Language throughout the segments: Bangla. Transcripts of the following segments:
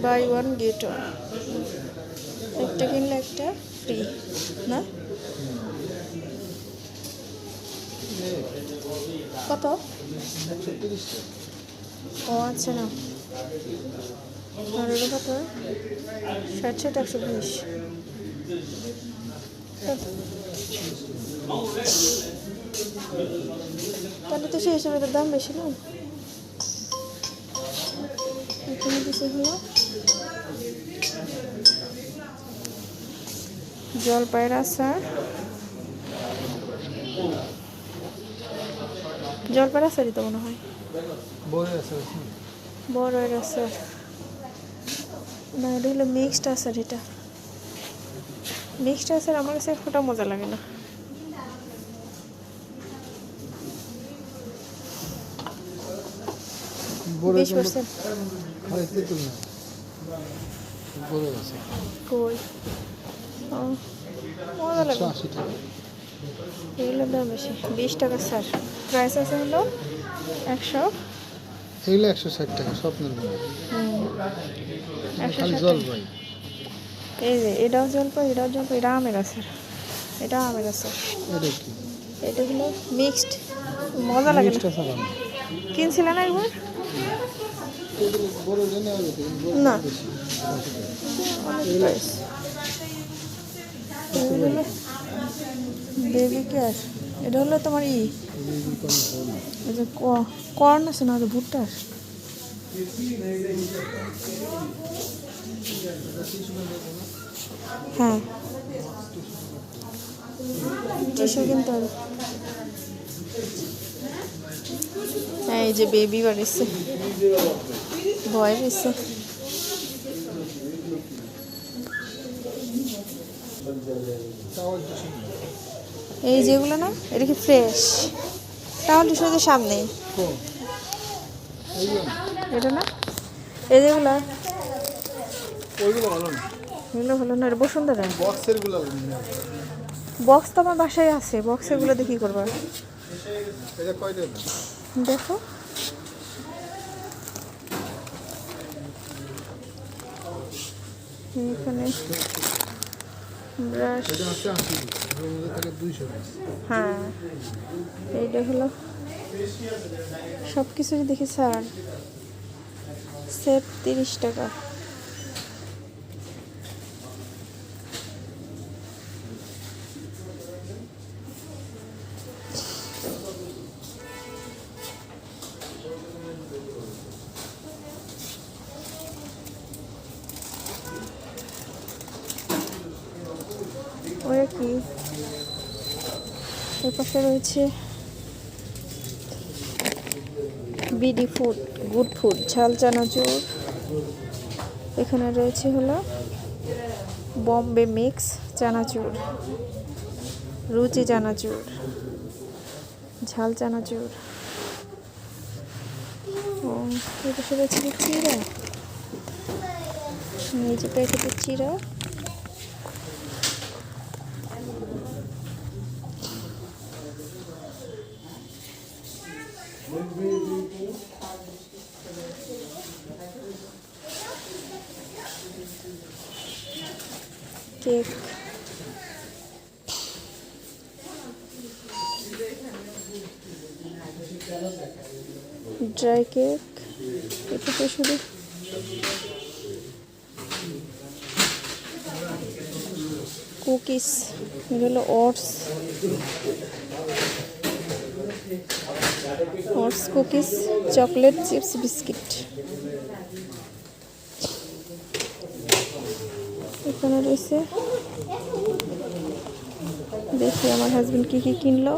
বাই ওয়ান গেট ওয়ান, একটা কিনলে একটা ফ্রি না? কত? ও আচ্ছা না, আর ওটা কত? 60, 120। তাহলে তো সেই হিসাবে তো দাম বেশি না? এখানে দিছে হলো জলপাইয়ের আচার, জলপাইয়ের আচারই তো মনে হয়, বড়ের আচার না, এটা হলো মিক্সড আচার। এটা মিক্সড আচার আমার কাছে একটা মজা লাগে না। কই মজা লাগে, এগুলোর দাম বেশি, 20 টাকা স্যার। প্রাইস আছে হলো 100, এগুলো 160 টাকা স্বপ্নের মতো। 160 জলপাই, এই যে এটাও জলপাই, এটাও জলপাই, এটা আমের আচার, এটা আমের আচার। এটা কি? এটা হলো মিক্সড, মজা লাগে না? কিনছিল না একবার? না অনেক প্রাইস। বেবি কেয়ার, এটা হলো তোমার এই যে কর্ন আছে না, ভুট্টার। হ্যাঁ টিস্যু কিনতে হবে। হ্যাঁ এই যে বেবি বাড়িছে, ভয় পেয়েছে। এই যেগুলো না, এটা কি ফ্রেশ? তাহলে শুধু সামনে এটা না, এই যেগুলো এগুলো ভালো না, এটা বসুন্ধরা বক্স তো আমার বাসায় আছে, বক্সেরগুলো দিয়ে কি করবা? দেখো এখানে ব্রাশ, হ্যাঁ এইটা হলো সব কিছু দেখি স্যার, সেট 30 টাকা। ওরা কি এর পাশে রয়েছে বিডি ফুড, গুড ফুড, ঝাল চানাচুর। এখানে রয়েছে হলো বম্বে মিক্স চানাচুর, রুচি চানাচুর, ঝাল চানাচুর। ও এর পাশে রয়েছে চিরা, এই যে প্যাকেটের চিরা। কেক, ড্রাই কেক, এটা তো শুধু কুকিজ, এটা হলো oats, oats cookies, chocolate chips, biscuit. এখানে রয়েছে, দেখি আমার হাজবেন্ড কি কি কিনলো।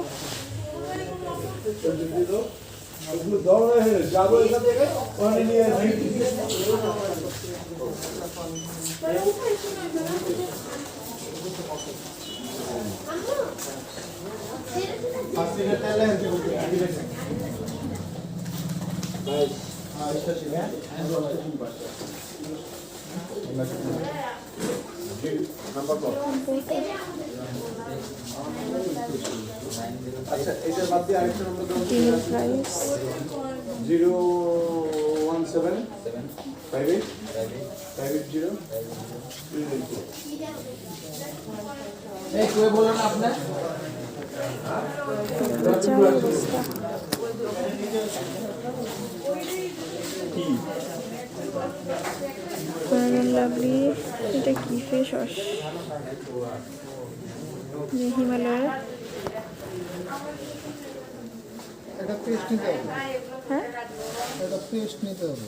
আচ্ছা এটার বাদ দিয়ে আরেকটা নম্বর দাও। ডিমের প্রাইস 017 58 580 এই কই বলো না আপনার বেচা অবস্থা। Fair and Lovely, এটা কি ফেস ওয়াশ? হিমালয়ের। একটা পেস্ট নিতে হবে, হ্যাঁ একটা পেস্ট নিতে হবে।